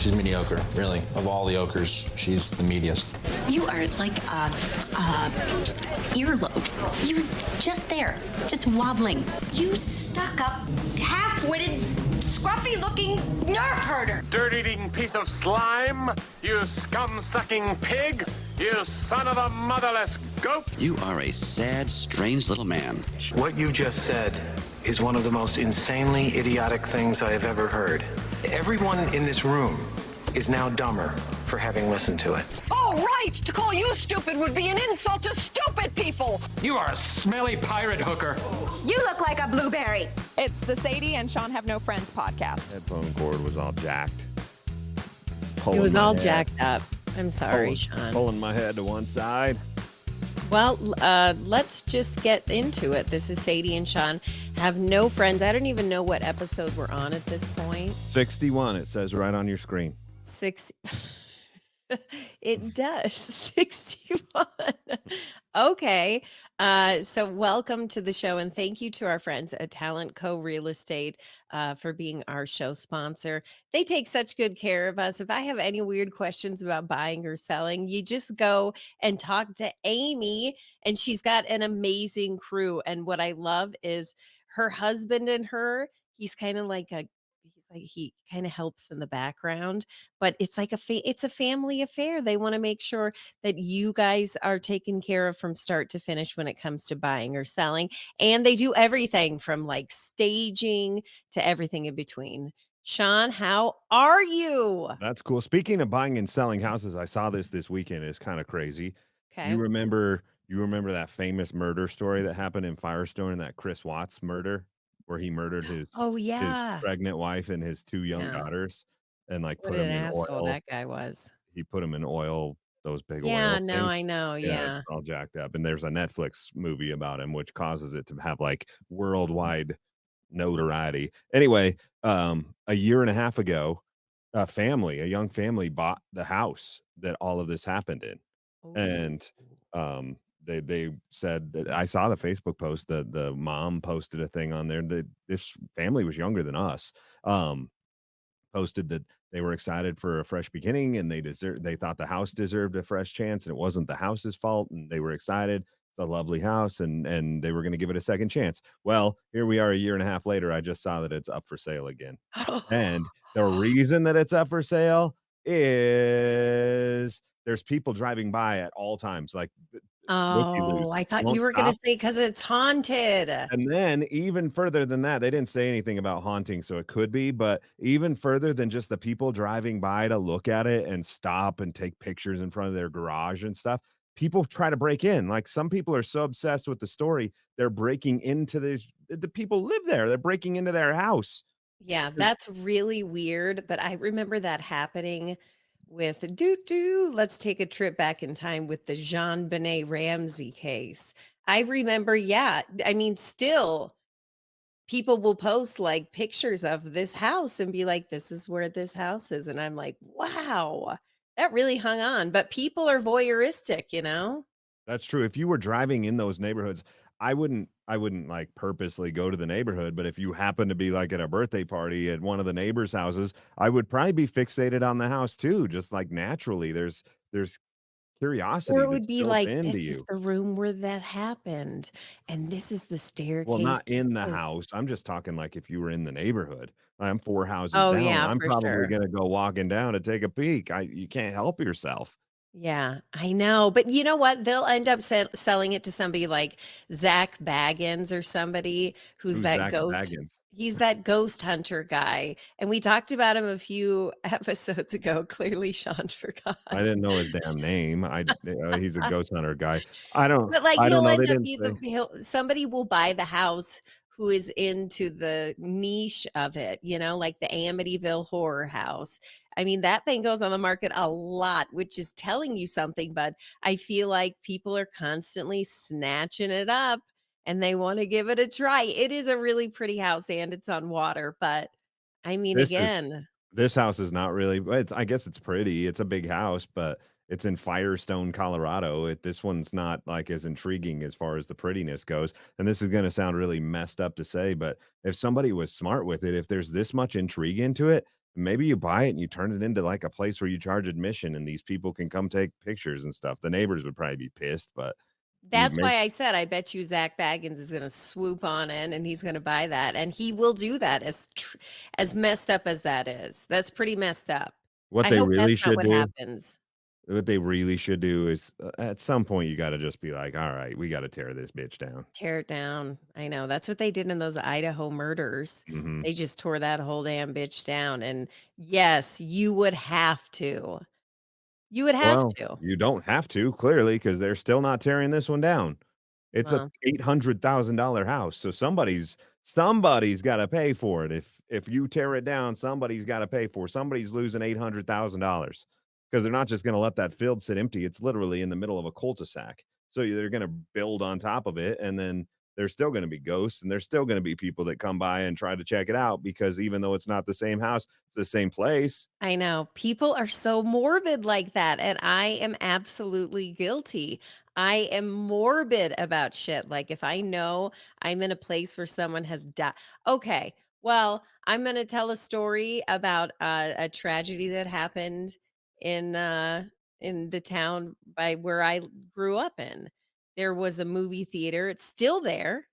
She's mediocre, really. Of all the ochres, she's the meatiest. You are like a earlobe. You're just there, just wobbling. You stuck-up, half-witted, scruffy-looking nerve herder. Dirt-eating piece of slime, you scum-sucking pig, you son of a motherless goat. You are a sad, strange little man. What you just said is one of the most insanely idiotic things I have ever heard. Everyone in this room is now dumber for having listened to it. Oh, right! To call you stupid would be an insult to stupid people! You are a smelly pirate hooker. You look like a blueberry. It's the Sadie and Shawn Have No Friends podcast. Headphone cord was all jacked. It was all jacked up. I'm sorry, Shawn. Pulling my head to one side. Well, let's just get into it. This is Sadie and Shawn Have No Friends. I don't even know what episode we're on at this point. 61, it says right on your screen. It does. 61. Okay. So welcome to the show, and thank you to our friends at Tallent Co Real Estate for being our show sponsor. They take such good care of us. If I have any weird questions about buying or selling, you just go and talk to Amy, and she's got an amazing crew. And what I love is her husband and her, he kind of helps in the background, but it's like it's a family affair. They want to make sure that you guys are taken care of from start to finish when it comes to buying or selling. And they do everything from like staging to everything in between. Shawn, how are you? That's cool. Speaking of buying and selling houses, I saw this weekend. It's kind of crazy. Okay. You remember that famous murder story that happened in Firestone, that Chris Watts murder, where he murdered his pregnant wife and his two young daughters, and like What put an them in asshole oil. that guy was. He put them in oil, those big oil Yeah, no, things. I know. Yeah. It's all jacked up. And there's a Netflix movie about him, which causes it to have like worldwide notoriety. Anyway, a year and a half ago, a young family bought the house that all of this happened in. And they said that I saw the Facebook post that the mom posted a thing on there that this family was younger than us. Posted that they were excited for a fresh beginning, and they thought the house deserved a fresh chance, and it wasn't the house's fault, and they were excited. It's a lovely house, and they were going to give it a second chance. Well, here we are a year and a half later. I just saw that it's up for sale again. And the reason that it's up for sale is there's people driving by at all times, like Oh, I thought you were going to say because it's haunted. And then even further than that, they didn't say anything about haunting, so it could be, but even further than just the people driving by to look at it and stop and take pictures in front of their garage and stuff, people try to break in. Like, some people are so obsessed with the story, they're breaking into the people live there. They're breaking into their house. Yeah, that's really weird, but I remember that happening with let's take a trip back in time with the Jean Benet Ramsey case. I remember, I mean, still people will post like pictures of this house and be like, this is where this house is. And I'm like, wow, that really hung on. But people are voyeuristic, you know? That's true. If you were driving in those neighborhoods, I wouldn't like purposely go to the neighborhood, but if you happen to be like at a birthday party at one of the neighbors' houses, I would probably be fixated on the house too, just like naturally. There's curiosity Or it that's would be built like, into this is you. the room where that happened. And this is the staircase. Well, not in the this. house. I'm just talking like if you were in the neighborhood. I'm 4 houses Oh, down. yeah, I'm for probably sure. gonna go walking down to take a peek. You can't help yourself. Yeah, I know. But you know what? They'll end up selling it to somebody like Zach Baggins or somebody who's Who's that Zach ghost. Baggins? He's that ghost hunter guy. And we talked about him a few episodes ago. Clearly, Sean forgot. I didn't know his damn name. He's a ghost hunter guy. But like I don't he'll know. They end up didn't say. somebody will buy the house who is into the niche of it, you know, like the Amityville horror house. I mean, that thing goes on the market a lot, which is telling you something, but I feel like people are constantly snatching it up and they want to give it a try. It is a really pretty house and it's on water, but I mean, This is again, This house is not really, well, I guess it's pretty. It's a big house, but it's in Firestone, Colorado. This one's not like as intriguing as far as the prettiness goes. And this is going to sound really messed up to say, but if somebody was smart with it, if there's this much intrigue into it, Maybe you buy it and you turn it into like a place where you charge admission and these people can come take pictures and stuff. The neighbors would probably be pissed, but you That's make why I said I bet you Zach Baggins is gonna swoop on in and he's gonna buy that, and he will do that as messed up as that is. That's pretty messed up. what I they hope that's really not should what do. happens. What they really should do is at some point you got to just be like, all right, we got to tear this bitch down. Tear it down. I know. That's what they did in those Idaho murders. Hmm. They just tore that whole damn bitch down, and yes, you would have to. You would have Well, to. you don't have to clearly because they're still not tearing this one down. It's a Well, $800,000 house, so somebody's got to pay for it. If you tear it down, somebody's got to pay for it. Somebody's losing $800,000 because they're not just going to let that field sit empty. It's literally in the middle of a cul-de-sac. So they're going to build on top of it, and then there's still going to be ghosts, and there's still going to be people that come by and try to check it out because even though it's not the same house, it's the same place. I know. People are so morbid like that, and I am absolutely guilty. I am morbid about shit. Like if I know I'm in a place where someone has died. Okay, well, I'm going to tell a story about a tragedy that happened in in the town by where I grew up in. There was a movie theater. It's still there,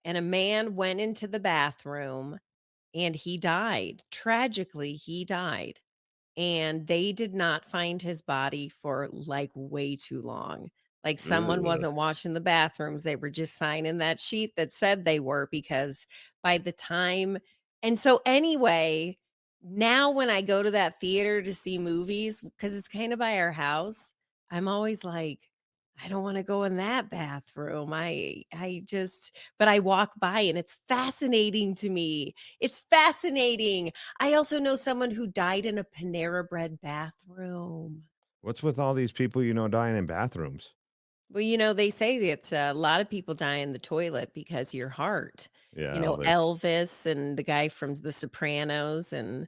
and a man went into the bathroom and he died. Tragically, he died. And they did not find his body for like way too long. Like someone Ugh. wasn't washing the bathrooms. They were just signing that sheet that said they were because by the time, and so anyway, now when I go to that theater to see movies, because it's kind of by our house, I'm always like, I don't want to go in that bathroom. I just, but I walk by and it's fascinating to me. It's fascinating. I also know someone who died in a Panera Bread bathroom. What's with all these people dying in bathrooms? Well, they say that a lot of people die in the toilet because your heart. Yeah, well, there's Elvis and the guy from The Sopranos, and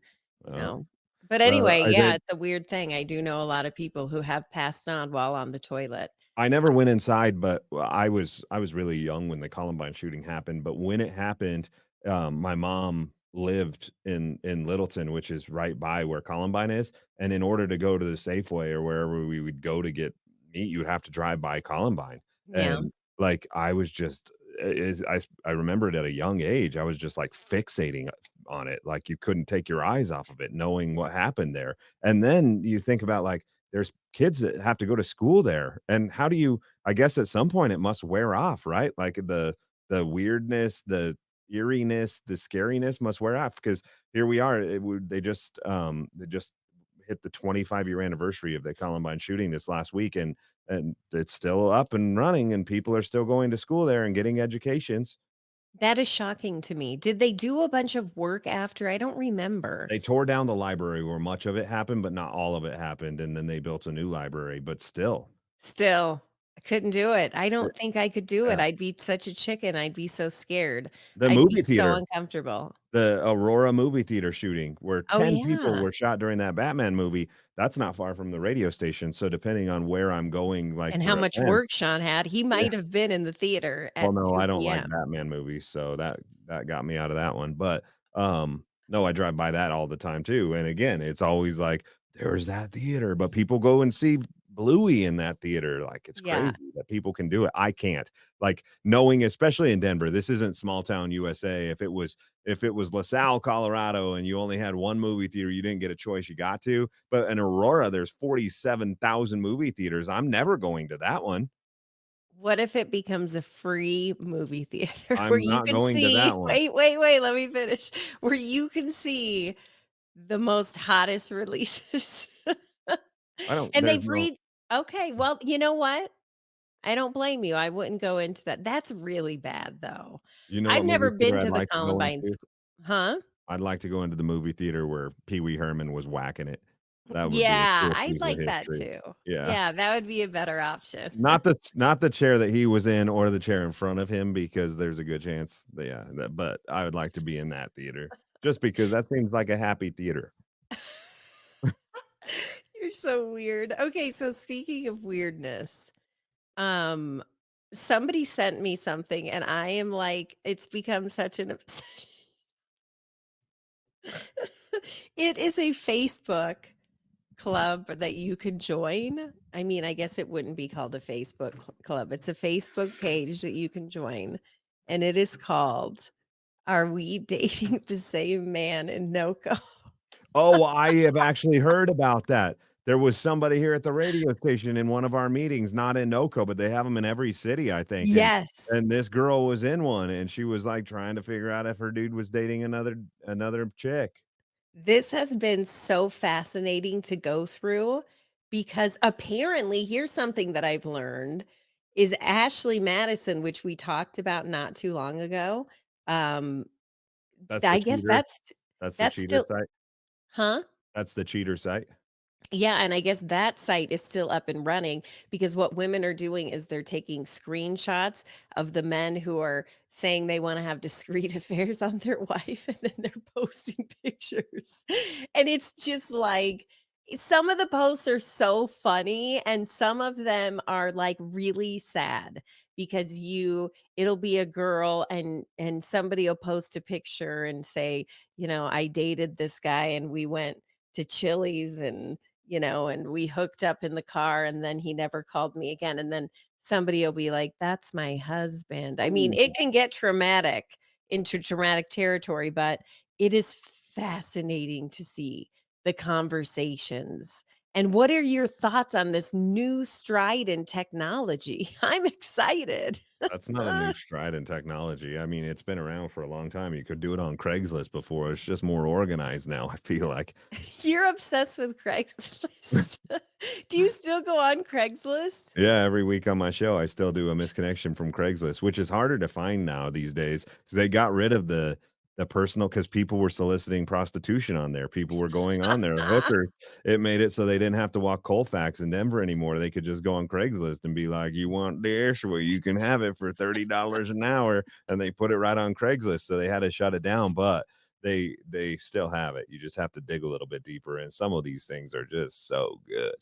you oh, know. But well, anyway, I yeah, did it's a weird thing. I do know a lot of people who have passed on while on the toilet. I never went inside, but I was really young when the Columbine shooting happened, but when it happened, my mom lived in Littleton, which is right by where Columbine is, and in order to go to the Safeway or wherever we would go to get meat, you would have to drive by Columbine, Yeah. and, like, I was just I remembered at a young age, I was just, like, fixating on it, like, you couldn't take your eyes off of it, knowing what happened there, and then you think about, like, there's kids that have to go to school there, and how do you I guess at some point it must wear off, right? Like, the weirdness, the eeriness, the scariness must wear off because here we are, they just hit the 25-year anniversary of the Columbine shooting this last week, and it's still up and running, and people are still going to school there and getting educations. That is shocking to me. Did they do a bunch of work after? I don't remember. They tore down the library where much of it happened, but not all of it happened, and then they built a new library, but still. Still, I couldn't do it. I Eh don't think I could do it. yeah. I'd be such a chicken. I'd be so scared. The I'd be movie so theater, uncomfortable. the Aurora movie theater shooting where Oh, 10 people yeah. were shot during that Batman movie, that's not far from the radio station, so depending on where I'm going, like, And how for much events. work Sean had. He Yeah. might have been in the theater Well, at no, I don't 2 like PM. Batman movies, so that got me out of that one, but, no, I drive by that all the time too, and again, it's always like, "There's that theater," but people go and see Bluey in that theater, like, it's Yeah. crazy that people can do it, I can't. Like, knowing especially in Denver, this isn't small town USA, if it was LaSalle, Colorado, and you only had 1 movie theater, you didn't get a choice, you got to, but in Aurora, there's 47,000 movie theaters, I'm never going to that one. What if it becomes a free movie theater where I'm you not can going to see that one. wait, let me finish. Where you can see the most hottest releases. I don't And there's they've no read okay, well, you know what? I don't blame you. I wouldn't go into that. That's really bad, though. You know I've what never movie been theater I'd to the like to go Columbine into? sc Huh? I'd like to go into the movie theater where Pee Wee Herman was whacking it. That would be a Yeah, cool I'd piece of like that history. too. Yeah. Yeah, that would be a better option. Not the chair that he was in or the chair in front of him because there's a good chance that but I would like to be in that theater just because that seems like a happy theater. You're so weird. Okay, so speaking of weirdness, um, somebody sent me something and I am like, it's become such an obsession. It is a Facebook club that you can join. I mean, I guess it wouldn't be called a Facebook club. It's a Facebook page that you can join, and it is called "Are We Dating the Same Man in NoCo?" Oh, I have actually heard about that. There was somebody here at the radio station in one of our meetings, not in NoCo, but they have them in every city, I think, Yes. and this girl was in one, and she was, like, trying to figure out if her dude was dating another chick. This has been so fascinating to go through because apparently, here's something that I've learned is Ashley Madison, which we talked about not too long ago. Um, That's the I guess cheater? That's the that's cheater still, site? huh? That's the cheater site? Yeah, and I guess that site is still up and running because what women are doing is they're taking screenshots of the men who are saying they want to have discreet affairs on their wife and then they're posting pictures. And it's just like some of the posts are so funny and some of them are like really sad because it'll be a girl and somebody will post a picture and say, I dated this guy and we went to Chili's and we hooked up in the car and then he never called me again. And then somebody will be like, that's my husband. I mean, it can get traumatic into traumatic territory, but it is fascinating to see the conversations. And what are your thoughts on this new stride in technology? I'm excited. That's not a new stride in technology. I mean, it's been around for a long time. You could do it on Craigslist before. It's just more organized now, I feel like. You're obsessed with Craigslist. Do you still go on Craigslist? Yeah, every week on my show, I still do a misconnection from Craigslist, which is harder to find now these days. So they got rid of the personal because people were soliciting prostitution on there. People were going on there, hookers. It made it so they didn't have to walk Colfax in Denver anymore. They could just go on Craigslist and be like, "You want this? Well, you can have it for $30 an hour," and they put it right on Craigslist. So they had to shut it down, but they still have it. You just have to dig a little bit deeper, and some of these things are just so good.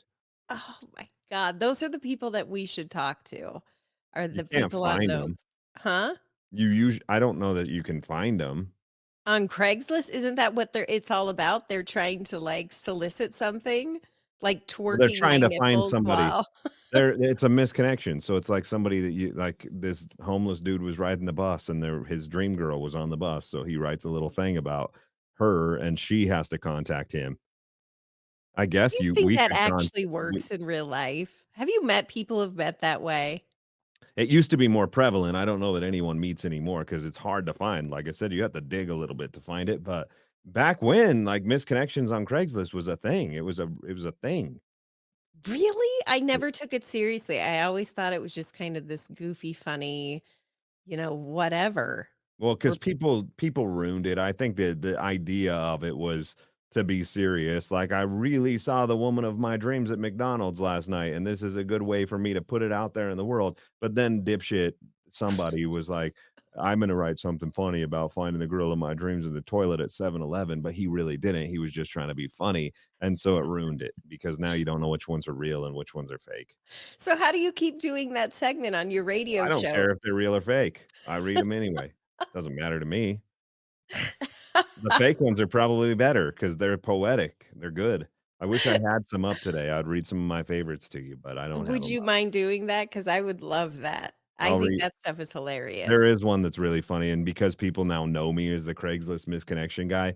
Oh my god, those are the people that we should talk to, are You the can't people on find those. them. Huh? I don't know that you can find them. On Craigslist? Isn't that what it's all about? They're trying to, like, solicit something? Like Well, they're twerking my trying to find nipples somebody. while It's a misconnection, so it's like somebody that you like this homeless dude was riding the bus and his dream girl was on the bus, so he writes a little thing about her and she has to contact him. I Do guess you you think we that could actually we works in real life? Have you met people who've met that way? it used to be more prevalent. I don't know that anyone meets anymore because it's hard to find. Like I said, you have to dig a little bit to find it, but back when, like, misconnections on Craigslist was a thing. It was a thing. Really? I never took it seriously. I always thought it was just kind of this goofy, funny, whatever. Well, Where because people ruined it. I think the idea of it was to be serious. Like, I really saw the woman of my dreams at McDonald's last night, and this is a good way for me to put it out there in the world. But then dipshit, somebody was like, I'm gonna write something funny about finding the girl of my dreams in the toilet at 7-Eleven, but he really didn't. He was just trying to be funny. And so it ruined it because now you don't know which ones are real and which ones are fake. So how do you keep doing that segment on your I radio don't show? care if they're real or fake. I read them anyway. Doesn't matter to me. The fake ones are probably better because 'cause they're poetic. They're good. I wish I had some up today. I'd read some of my favorites to you, but I don't have Would them you up. mind doing that? Because I would love that. I I'll think read that stuff is There hilarious. is one that's really funny, and because people now know me as the Craigslist misconnection guy,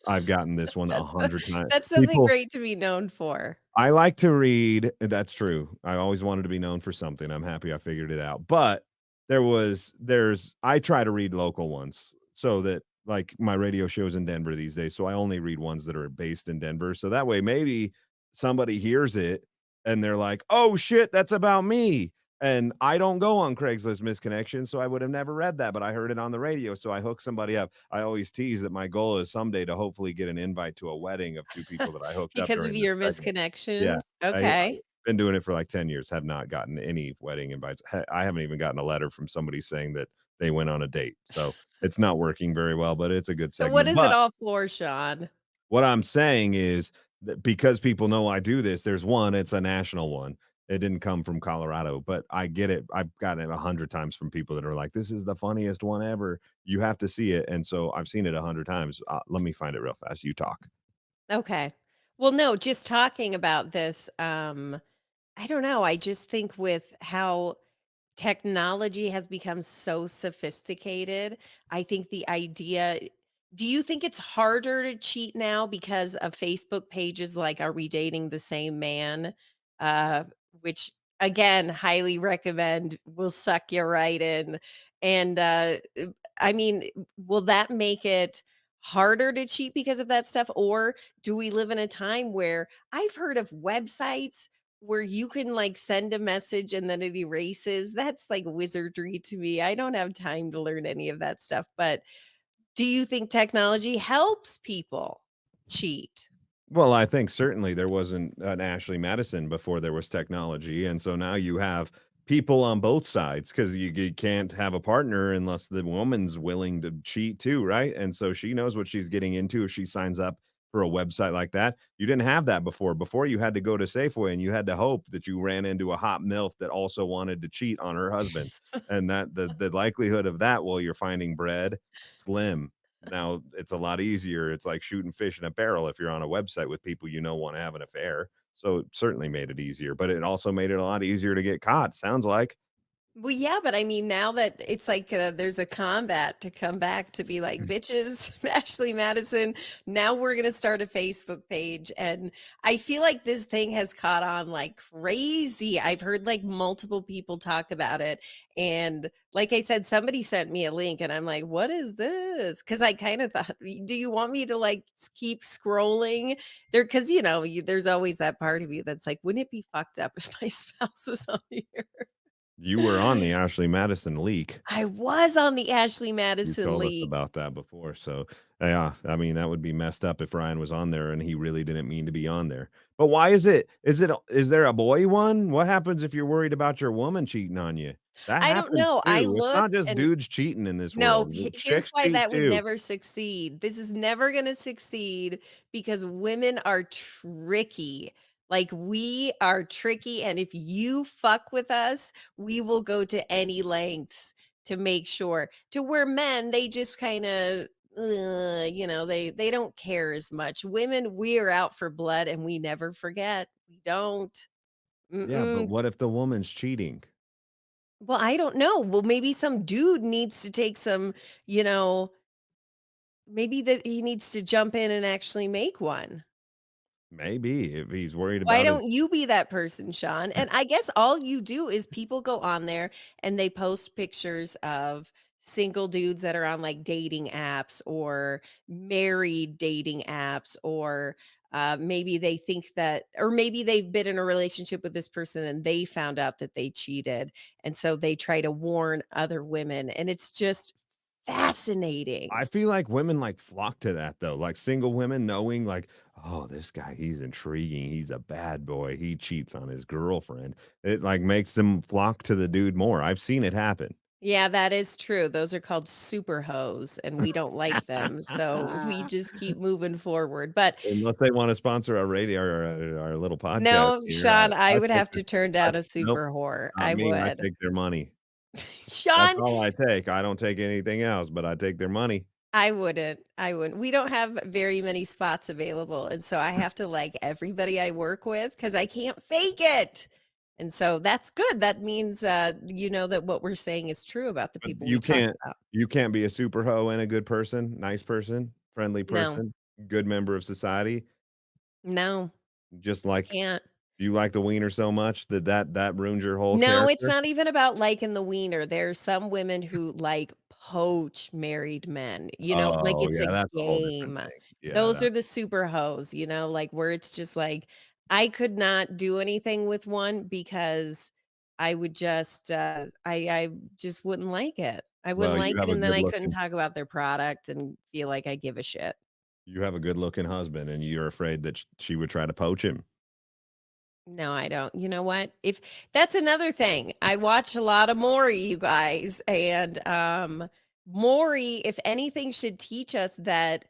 I've gotten this one That's 100 times. that's something People great to be known for. I like to read that's true. I always wanted to be known for something. I'm happy I figured it out. But I try to read local ones so that like my radio shows in Denver these days. So I only read ones that are based in Denver. So that way maybe somebody hears it and they're like, "Oh shit, that's about me." And I don't go on Craigslist misconnection, so I would have never read that, but I heard it on the radio, so I hooked somebody up. I always tease that my goal is someday to hopefully get an invite to a wedding of two people that I hooked up Because of during this your segment. Yeah. misconnections? I've Okay. been doing it for like 10 years, have not gotten any wedding invites. I haven't even gotten a letter from somebody saying that they went on a date. So it's not working very well, but it's a good So what segment. is it But all for, Sean? what I'm saying is that because people know I do this, it's a national one. it didn't come from Colorado, but I get it. I've gotten it 100 times from people that are like, "This is the funniest one ever. You have to see it." And so I've seen it 100 times. Let me find it real fast. You talk. Okay. Well, no, just talking about this, I don't know. I just think with how technology has become so sophisticated. I think the idea do you think it's harder to cheat now because of Facebook pages like Are We Dating the Same Man? Uh, which again, highly recommend, will suck you right in. And I mean, will that make it harder to cheat because of that stuff? Or do we live in a time where I've heard of websites where you can, like, send a message and then it erases? That's like wizardry to me. I don't have time to learn any of that stuff, but do you think technology helps people cheat? Well, I think certainly there wasn't an Ashley Madison before there was technology, and so now you have people on both sides because you can't have a partner unless the woman's willing to cheat too, right? And so she knows what she's getting into if she signs up for a website like that. You didn't have that before. Before you had to go to Safeway and you had to hope that you ran into a hot MILF that also wanted to cheat on her husband, and that the likelihood of that while you're finding bread slim. Now it's a lot easier. It's like shooting fish in a barrel if you're on a website with people you know want to have an affair. So it certainly made it easier, but it also made it a lot easier to get caught. Sounds like. Well, yeah, but I mean, now that it's like there's a combat to come back to be like, bitches, Ashley Madison, now we're going to start a Facebook page. And I feel like this thing has caught on like crazy. I've heard like multiple people talk about it. And like I said, somebody sent me a link and I'm like, what is this? Because I kind of thought, do you want me to like keep scrolling there? Because, there's always that part of you that's like, wouldn't it be fucked up if my spouse was on here? You were on the Ashley Madison leak. I was on the Ashley You Madison told us leak. about that before. So, yeah, I mean, that would be messed up if Ryan was on there and he really didn't mean to be on there. But why is there a boy one? What happens if you're worried about your woman cheating on you? That I don't happens know. I too. It's not looked just and dudes cheating in this no, world. here's Chicks why cheat that would too. never succeed. This is never going to succeed because women are tricky. Like we are tricky. And if you fuck with us, we will go to any lengths to make sure. To where men, they just kind of, they don't care as much. Women, we are out for blood and we never forget. We don't. Yeah, but Mm-mm. what if the woman's cheating? Well, I don't know. Well, maybe some dude needs to take some, you know, maybe that he needs to jump in and actually make one. Maybe if he's worried Why about his. don't you be that person, Sean? And I guess all you do is people go on there and they post pictures of single dudes that are on like dating apps or married dating apps, or maybe they think that, or maybe they've been in a relationship with this person and they found out that they cheated. And so they try to warn other women. And it's just fascinating. I feel like women like flock to that though, like single women knowing like, oh, this guy, he's intriguing. He's a bad boy. He cheats on his girlfriend. It like makes them flock to the dude more. I've seen it happen. Yeah, that is true. Those are called super hoes, and we don't like them. So we just keep moving forward. But Unless they want to sponsor our radio, our little podcast no, here. Sean, I I would take have their, to turn I, down a nope, super whore. not I me. I would. take their money. That's Sean, all I take. I don't take anything else, but I take their money. I wouldn't. I wouldn't. We don't have very many spots available. And so I have to like everybody I work with because I can't fake it. And so that's good. That means that what we're saying is true about the But people we talked about. you can't be a super hoe and a good person, nice person, friendly No, person, good member of society. no, Just I like can't. you like the wiener so much that ruins your whole No, it's character? not even about liking the wiener. There's some women who like poach married men, like Oh, it's yeah, a that's a whole different game. thing. Yeah, Those that are the super hoes, like where it's just like I could not do anything with one because I would just I just wouldn't like it. I wouldn't well, like it, and then I couldn't talk about their product and feel like I give a shit. you have a good-looking husband, and you're afraid that she would try to poach him. No, I don't. You know what? If that's another thing. I watch a lot of Maury, you guys, and Maury, if anything, should teach us that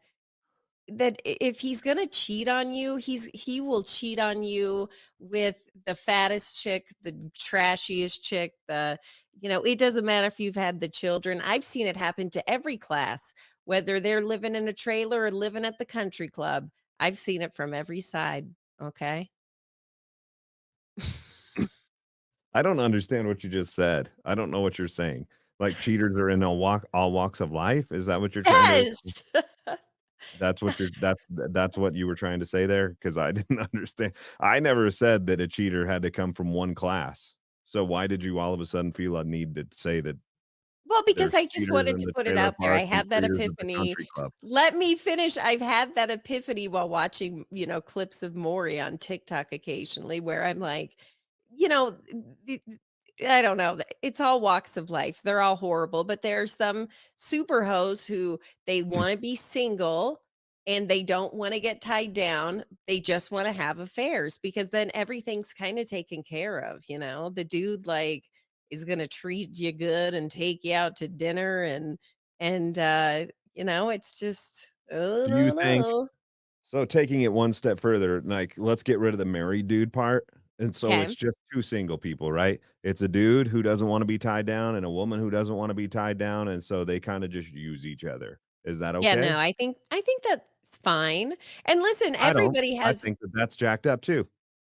if he's gonna cheat on you, he will cheat on you with the fattest chick, the trashiest chick, it doesn't matter if you've had the children. I've seen it happen to every class, whether they're living in a trailer or living at the country club. I've seen it from every side. Okay. I don't understand what you just said. I don't know what you're saying. Like cheaters are in all walks of life? Is that what you're trying to Yes. that's what you were trying to say there? Because I didn't understand. I never said that a cheater had to come from one class. So why did you all of a sudden feel a need to say that Well, because there's I just cheaters wanted in to the put it trailer out there. I park and had that cheaters at the epiphany. country club? Let me finish. I've had that epiphany while watching, clips of Maury on TikTok occasionally where I'm like, you know, th- th- I don't know. It's all walks of life. They're all horrible, but there are some super hoes who they want to be single and they don't want to get tied down. They just want to have affairs because then everything's kind of taken care of. The dude is gonna treat you good and take you out to dinner and it's just, oh, Do you no, think no. so taking it one step further, like, let's get rid of the married dude part, and so Okay. it's just 2 single people, right? It's a dude who doesn't wanna be tied down and a woman who doesn't wanna be tied down, and so they kinda just use each other. Is that Yeah, okay? no, I think that's fine. And listen, I don't. everybody I has. think that that's jacked up too.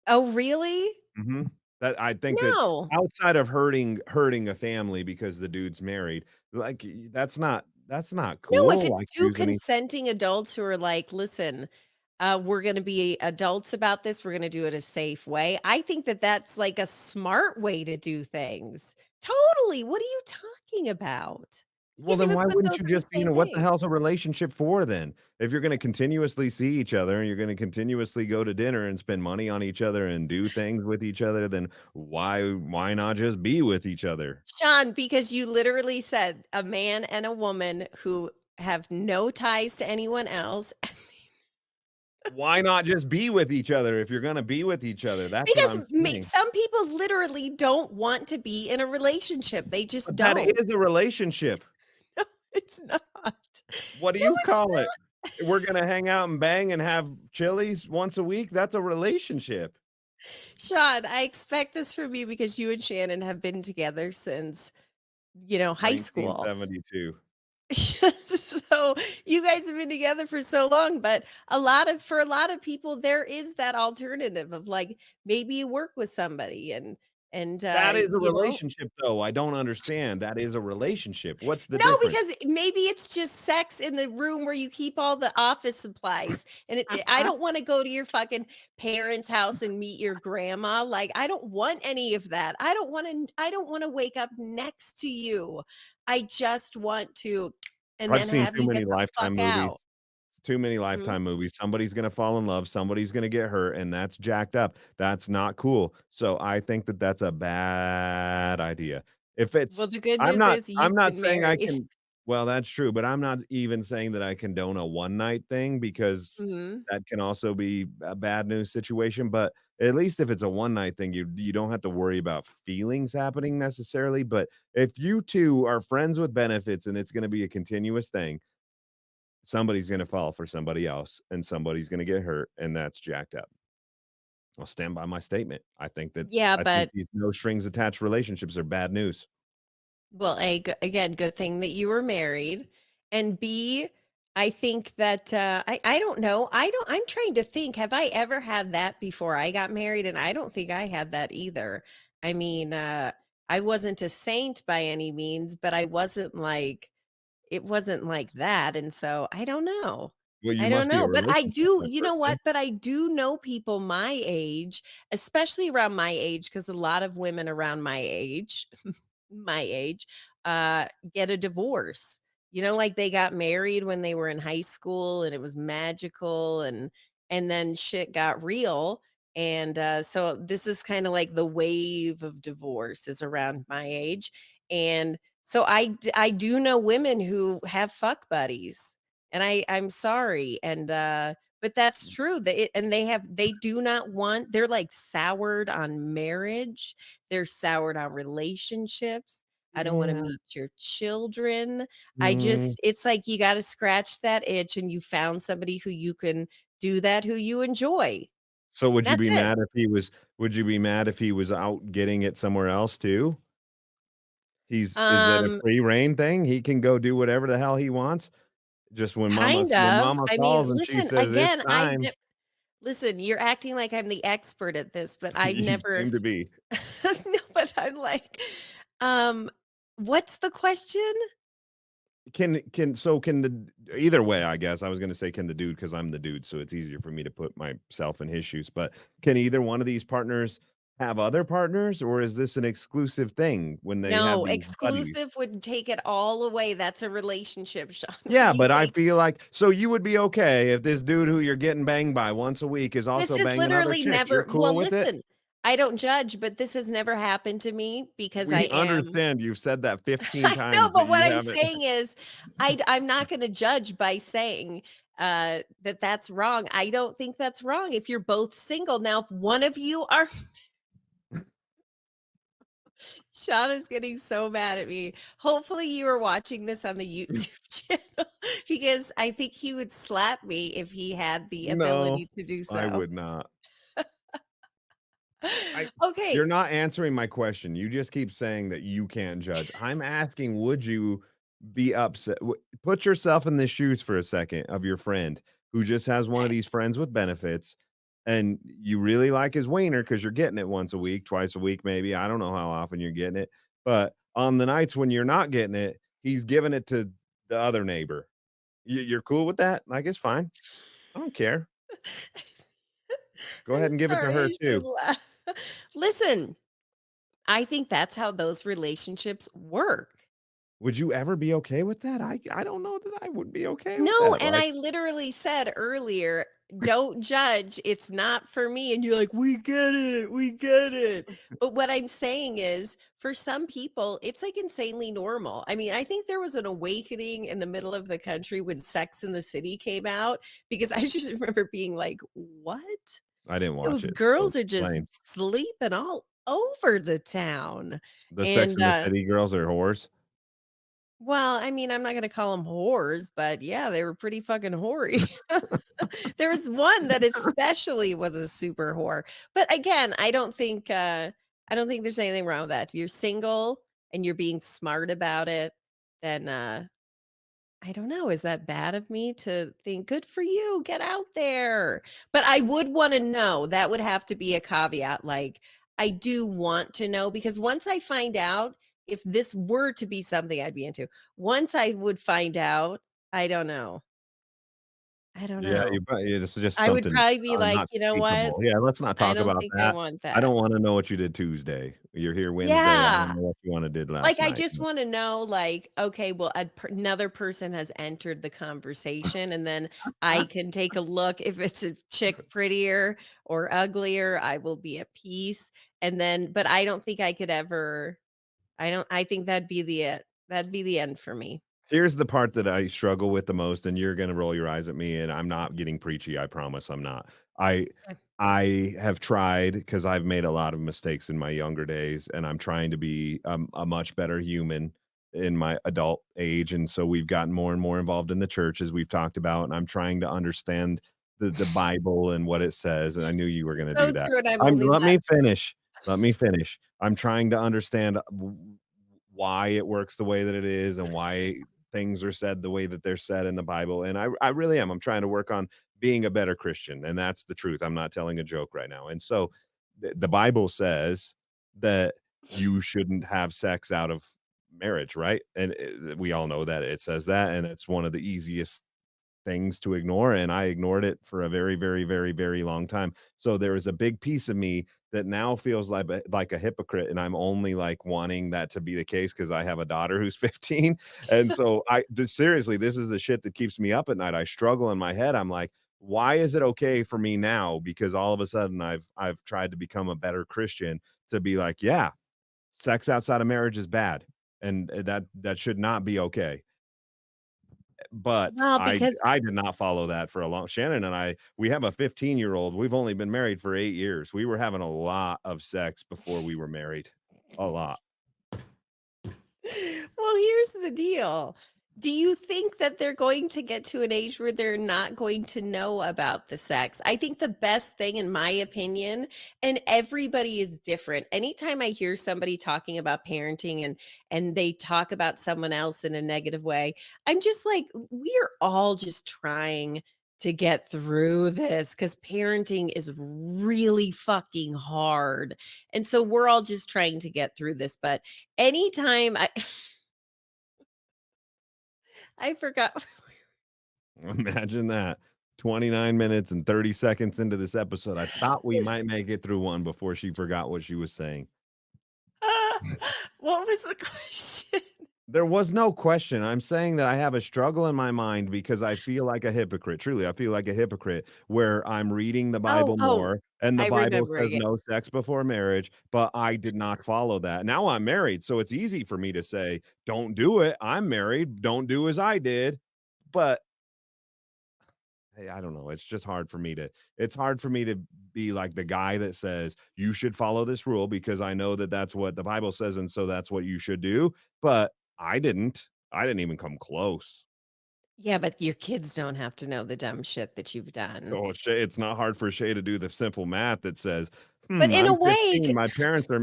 Oh, really? Mhm. That I think that No. outside of hurting a family because the dude's married, like, that's not No, if cool, it's like, 2 using consenting adults who are like, "Listen, we're gonna be adults about this, we're gonna do it a safe way." I think that that's, like, a smart way to do things. Totally, what are you talking about? well, Can't then even why put wouldn't those you in the just same what the thing. hell's a relationship for then? If you're gonna continuously see each other and you're gonna continuously go to dinner and spend money on each other and do things with each other, then why not just be with each other? Sean, because you literally said a man and a woman who have no ties to anyone else. Why not just be with each other if you're gonna be with each other? That's what Because I'm saying. some people literally don't want to be in a relationship. They just But that don't. is a relationship. No, it's not. What do No, you it's call it? not. We're gonna hang out and bang and have Chili's once a week? That's a relationship. Sean, I expect this from you because you and Shannon have been together since, high school. 1972. So you guys have been together for so long, but for a lot of people, there is that alternative of like maybe you work with somebody and That is a relationship, though. I don't understand. That is a relationship. What's the no, difference? because maybe it's just sex in the room where you keep all the office supplies. And I don't want to go to your fucking parents' house and meet your grandma. Like, I don't want any of that. I don't want to wake up next to you. I just want to, and I've then seen have too you get many the Lifetime fuck movies. out. Too many Mhm. Lifetime movies. Somebody's gonna fall in love, somebody's gonna get hurt, and that's jacked up. That's not cool. So I think that that's a bad idea. If it's Well, the good I'm news not is I'm you've not been saying I married. can well, that's true, but I'm not even saying that I condone a one night thing because Mhm. that can also be a bad news situation, but at least if it's a one night thing, you don't have to worry about feelings happening necessarily, but if you 2 are friends with benefits and it's gonna be a continuous thing, somebody's gonna fall for somebody else, and somebody's gonna get hurt, and that's jacked up. I'll stand by my statement. Yeah, I think but these no strings attached relationships are bad news. well, again, good thing that you were married, and B, I think that I don't know. I'm trying to think. Have I ever had that before I got married? And I don't think I had that either. I mean, I wasn't a saint by any means, but it wasn't like that. And so I don't know. Well, you I don't must be a know. But I relationship do, type you know person. what? But I do know people my age, especially around my age, because a lot of women around my age, get a divorce. Like they got married when they were in high school and it was magical and then shit got real. And so this is kind of like the wave of divorce is around my age. And so I do know women who have fuck buddies. And I'm sorry. And but that's true. They do not they're like soured on marriage. They're soured on relationships. I don't want to Yeah. meet your children. I Mm. just, it's like you got to scratch that itch and you found somebody who you can do that, who you enjoy. So would you That's be it. mad if he was would you be mad if he was out getting it somewhere else too? Is that a Um, free reign thing? He can go do whatever the hell he wants? Just kind when of. mama I mean, calls and she listen, says, "It's again, time," listen, you're acting like I'm the expert at this, but I've you never seem to be. no, but I'm like, um, what's the question? Can the either way, I guess I was gonna say can the dude because I'm the dude, so it's easier for me to put myself in his shoes. But can either one of these partners have other partners, or is this an exclusive thing when they have No, these buddies? exclusive would take it all away. That's a relationship, Sean. When Yeah, you but I say feel like so you would be okay if this dude who you're getting banged by once a week is this also is banging other literally chicks. You're never, well, cool with it? listen, I don't judge, but this has never happened to me because I We am understand you've said that 15 I know, times that but what you I'm haven't. saying is I'm not gonna judge by saying, that that's wrong. I don't think that's wrong if you're both single. Now, if one of you are Sean is getting so mad at me. Hopefully, you are watching this on the YouTube channel because I think he would slap me if he had the No, ability to do I so. would not. I Okay. You're not answering my question. You just keep saying that you can't judge. I'm asking, would you be upset? Put yourself in the shoes for a second of your friend who just has one of these friends with benefits, and you really like his wiener because you're getting it once a week, twice a week, maybe. I don't know how often you're getting it, but on the nights when you're not getting it, he's giving it to the other neighbor. You're cool with that? Like, it's fine. I don't care. Go I'm ahead and give it to sorry, her I should too. laugh. Listen, I think that's how those relationships work. Would you ever be okay with that? I don't know that I would be okay with No, that, and like, I literally said earlier, "Don't judge, it's not for me," and you're like, "We get it, we get it." But what I'm saying is, for some people, it's, like, insanely normal. I mean, I think there was an awakening in the middle of the country when Sex and the City came out, because I just remember being like, "What? I didn't watch Those it, so girls are just explain. sleeping all over the town." The Sex And, and the City girls are whores? well, I mean, I'm not gonna call them whores, but yeah, they were pretty fucking hoary. There was one that especially was a super whore. But again, I don't think there's anything wrong with that. If you're single and you're being smart about it, then I don't know, is that bad of me to think good for you, get out there? But I would want to know. That would have to be a caveat. Like, I do want to know because once I find out if this were to be something I'd be into, once I would find out, I don't know. I don't Yeah, know. it's just I would something, probably be like, not "You know what? speakable. Yeah, let's not I talk don't about think I that. want I that." don't wanna know what you did Tuesday. You're here Wednesday, I don't Yeah. know what you wanna did Like, last I night. just wanna know, like, okay, well, another person has entered the conversation, and then I can take a look. If it's a chick prettier or uglier, I will be at peace, and then but I don't think I could ever I think that'd be the end for me. Here's the part that I struggle with the most, and you're gonna roll your eyes at me, and I'm not getting preachy, I promise I'm not. I Okay. I have tried because 'cause I've made a lot of mistakes in my younger days, and I'm trying to be, a much better human in my adult age, and so we've gotten more and more involved in the church, as we've talked about, and I'm trying to understand the Bible and what it says, and I knew you were gonna So do that. true, and I'm only Let me laughing. finish. Let me finish. I'm trying to understand why it works the way that it is and why things are said the way that they're said in the Bible. And I really am. I'm trying to work on being a better Christian. And that's the truth. I'm not telling a joke right now. And so the Bible says that you shouldn't have sex out of marriage, right? And we all know that it says that. And it's one of the easiest things to ignore, and I ignored it for a very, very, very, very long time. So there is a big piece of me that now feels like a hypocrite, and I'm only like wanting that to be the case because I have a daughter who's 15, and so seriously, this is the shit that keeps me up at night. I struggle in my head. I'm like, why is it okay for me now? Because all of a sudden I've tried to become a better Christian to be like, yeah, sex outside of marriage is bad, and that should not be okay. But Well, because I did not follow that for a long Shannon and I, we have a 15-year-old. We've only been married for 8 years. We were having a lot of sex before we were married. A lot. Well, here's the deal. Do you think that they're going to get to an age where they're not going to know about the sex? I think the best thing, in my opinion, and everybody is different. Anytime I hear somebody talking about parenting and they talk about someone else in a negative way, I'm just like, we're all just trying to get through this because parenting is really fucking hard. And so we're all just trying to get through this. But anytime I I forgot. Imagine that. 29 minutes and 30 seconds into this episode. I thought we might make it through one before she forgot what she was saying. What was the question? There was no question. I'm saying that I have a struggle in my mind because I feel like a hypocrite. Truly, I feel like a hypocrite where I'm reading the Bible Oh, more and the I Bible remember says it. no sex before marriage, but I did not follow that. Now I'm married, so it's easy for me to say, don't do it. I'm married. Don't do as I did. But hey, I don't know. It's just hard for me to it's hard for me to be like the guy that says you should follow this rule because I know that that's what the Bible says and so that's what you should do, but I didn't. I didn't even come close. Yeah, but your kids don't have to know the dumb shit that you've done. Oh, Shay, it's not hard for Shay to do the simple math that says, But in a I'm way, 15. My parents are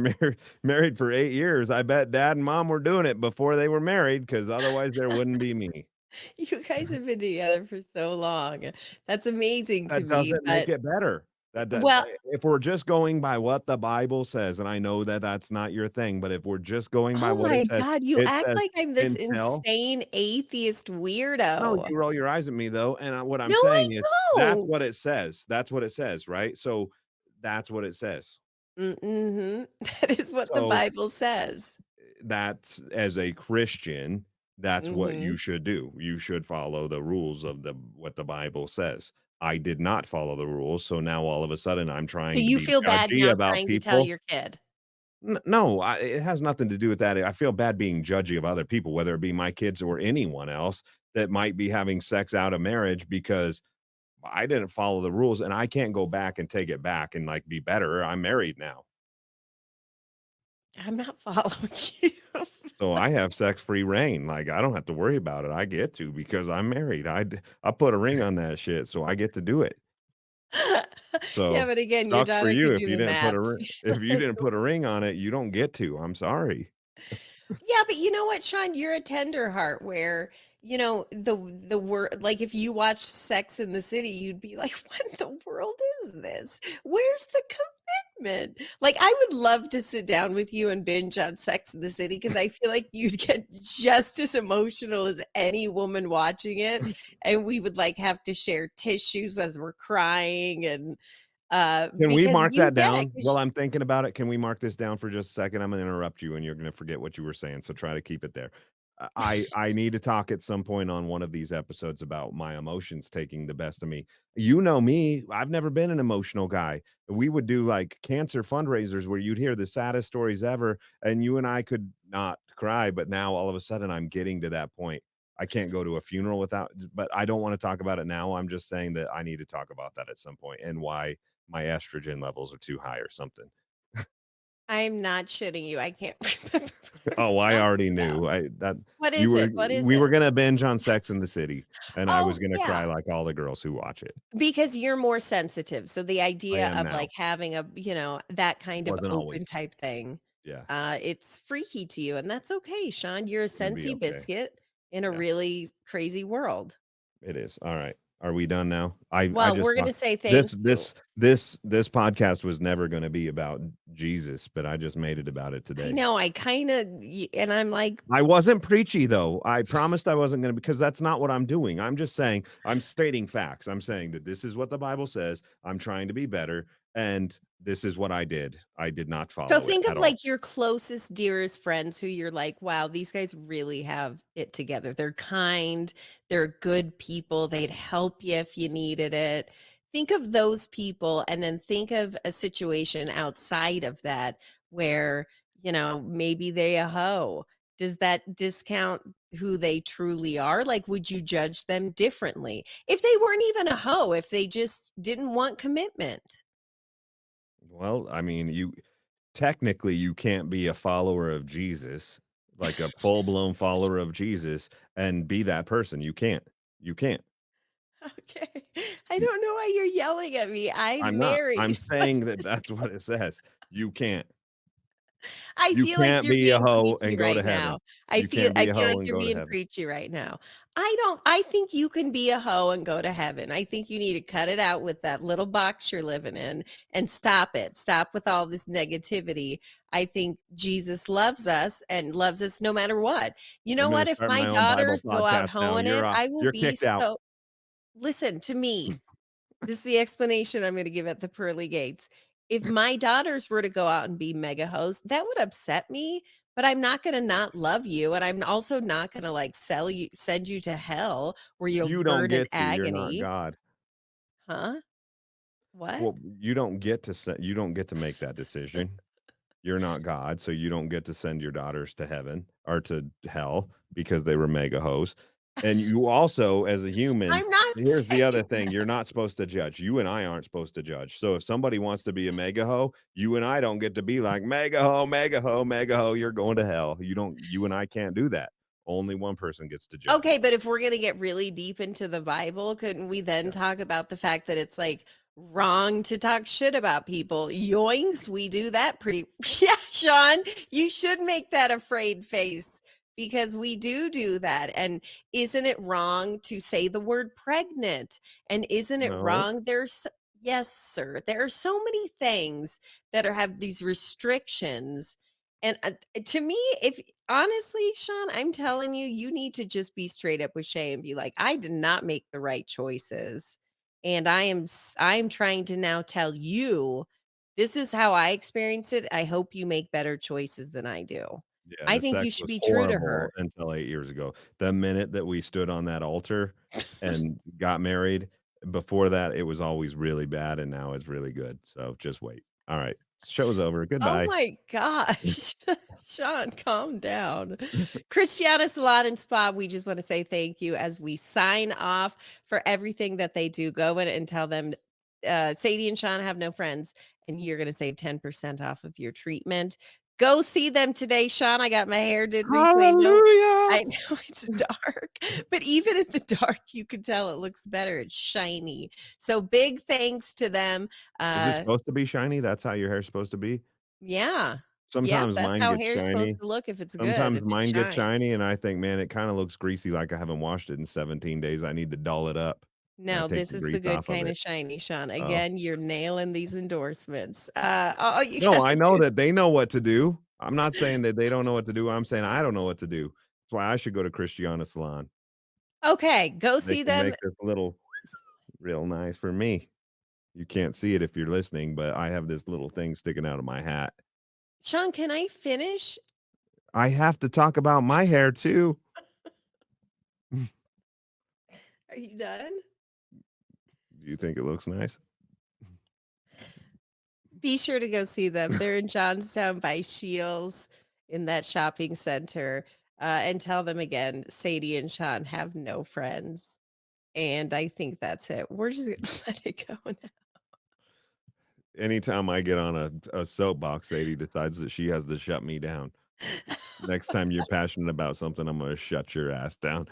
married for 8 years. I bet dad and mom were doing it before they were married because otherwise there wouldn't be me. you guys have been together for so long. That's amazing to That me. doesn't make But it better. That well, if we're just going by what the Bible says, and I know that that's not your thing, but if we're just going by oh what my God, you it act says like I'm this until insane atheist no, weirdo. you roll your eyes at me though, and what I'm No, I saying is that's what don't. it says. That's what it says, right? So that's what it says. Mm-hmm. That is what the So Bible says. that's as a Christian, that's what Mm-hmm. you should do. You should follow the rules of the what the Bible says. I did not follow the rules, so now all of a sudden I'm So trying to you be feel bad judgy now about trying to tell people. your kid. No, it has nothing to do with that. I feel bad being judgy of other people, whether it be my kids or anyone else that might be having sex out of marriage because I didn't follow the rules and I can't go back and take it back and like be better. I'm married now. I'm not following you. So I have sex-free reign. Like I don't have to worry about it. I get to because I'm married. I put a ring on that shit, so I get to do it. Yeah, So but again, your sucks for daughter you could if do you the didn't put math. a if you didn't put a ring on it, you don't get to. I'm sorry. Yeah, but you know what, Sean? You're a tender heart where, the word, like if you watch Sex in the City, you'd be like, what in the world is this? Where's the commitment? Like, I would love to sit down with you and binge on Sex in the City because I feel like you'd get just as emotional as any woman watching it. And we would like have to share tissues as we're crying and Can we because mark you that get it. down? While I'm thinking about it, can we mark this down for just a second? I'm gonna interrupt you and you're gonna forget what you were saying, so try to keep it there. I need to talk at some point on one of these episodes about my emotions taking the best of me. You know me, I've never been an emotional guy. We would do like cancer fundraisers where you'd hear the saddest stories ever, and you and I could not cry, but now all of a sudden I'm getting to that point. I can't go to a funeral without, but I don't want to talk about it now. I'm just saying that I need to talk about that at some point and why my estrogen levels are too high or something. I'm not shitting you. I can't remember what I was Oh, I talking already about. knew. I that What you is were it? What is we were it? gonna binge on Sex in the City, and I was Oh, gonna cry yeah, like all the girls who watch it. because you're more sensitive. So the I idea am of like now. having that kind of Wasn't always. open type thing, Yeah, it's freaky to you, and that's okay, Sean. You're a gonna be sensey okay. biscuit in a Yeah, really crazy world. it is. All right. Are we done now? I Well, just we're thought gonna say thank you. this podcast was never gonna be about Jesus, but I just made it about it I today. know. I kind of, and I'm like, I wasn't preachy though. I promised I wasn't going to because that's not what I'm doing. I'm just saying, I'm stating facts. I'm saying that this is what the Bible says. I'm trying to be better. And this is what I did. I did not so follow it think at of all. like your closest, dearest friends who you're like, wow, these guys really have it together. They're kind, they're good people, they'd help you if you needed it. Think of those people and then think of a situation outside of that where, maybe they a hoe. Does that discount who they truly are? Like, would you judge them differently if they weren't even a hoe, if they just didn't want commitment? Well, I mean, you technically you can't be a follower of Jesus like a full-blown follower of Jesus and be that person. You can't. You can't. Okay. I don't know why you're yelling at me. I'm I'm not. I'm married. saying that that's what it says. You can't. I You feel like can't you're be a being hoe preachy and go to right now. heaven. You can't I be a feel like hoe and you're go to being heaven. preachy right now. I think you can be a hoe and go to heaven. I think you need to cut it out with that little box you're living in and stop it. Stop with all this negativity. I think Jesus loves us and loves us no matter what. You know I'm gonna what? If start my my own Bible daughters go out podcast now. hoeing You're it, off. I will You're be kicked out. so listen to me. This is the explanation I'm going to give at the pearly gates. If my daughters were to go out and be mega hoes, that would upset me, but I'm not going to not love you. And I'm also not going to like send you to hell where you'll You don't burn in get to. You're not agony. God. Huh? What? Well, you don't get to you don't get to make that decision. You're not God, so you don't get to send your daughters to heaven or to hell because they were mega hoes. And you also, as a human, I'm not here's the other saying thing: you're not supposed to judge. You and I aren't supposed to judge. So if somebody wants to be a mega hoe, you and I don't get to be like mega hoe, mega hoe, mega hoe. You're going to hell. You don't. You and I can't do that. Only one person gets to judge. Okay, but if we're going to get really deep into the Bible, couldn't we then talk about the fact that it's like wrong to talk shit about people? Yoinks, we do that pretty. Yeah, Shawn, you should make that afraid face because we do that. And isn't it wrong to say the word pregnant? And isn't it No. wrong? Yes, sir. There are so many things that have these restrictions. And to me, if honestly, Shawn, I'm telling you, you need to just be straight up with Shay and be like, I did not make the right choices. And I'm trying to now tell you, this is how I experienced it. I hope you make better choices than I do. Yeah, I the think sex you should was be true to horrible her. until 8 years ago. The minute that we stood on that altar and got married, before that, it was always really bad, and now it's really good. So just wait. All right. Show's over. Oh Goodbye. my gosh. Shawn, calm down. Cristiana Salon and Spa, we just want to say thank you as we sign off for everything that they do. Go in and tell them Sadie and Shawn have no friends, and you're going to save 10% off of your treatment. Go see them today, Shawn. I got my hair did recently. Hallelujah. I know it's dark, but even in the dark, you can tell it looks better. It's shiny. So big thanks to them. Is it supposed to be shiny? That's how your hair's supposed to be? Yeah. Yep, Sometimes that's mine how gets hair's supposed shiny. to look if it's good, Sometimes if it mine gets shines. shiny, and I think, man, it kind of looks greasy like I haven't washed it in 17 days. I need to dull it up. And I No, take this the is the grease good off of kind it. of shiny, Shawn. Oh. Again, you're nailing these endorsements. All you No, I gotta know do that they know what to do. I'm not saying that they don't know what to do. I'm saying I don't know what to do. That's why I should go to Cristiana Salon. Okay, go They see can them. make this little real nice for me. You can't see it if you're listening, but I have this little thing sticking out of my hat. Shawn, can I finish? I have to talk about my hair too. Are you done? Do you think it looks nice? Be sure to go see them. They're in Johnstown by Shields in that shopping center. And tell them again, Sadie and Shawn have no friends. And I think that's it. We're just gonna let it go now. Anytime I get on a soapbox, Sadie decides that she has to shut me down. Next time you're passionate about something, I'm going to shut your ass down.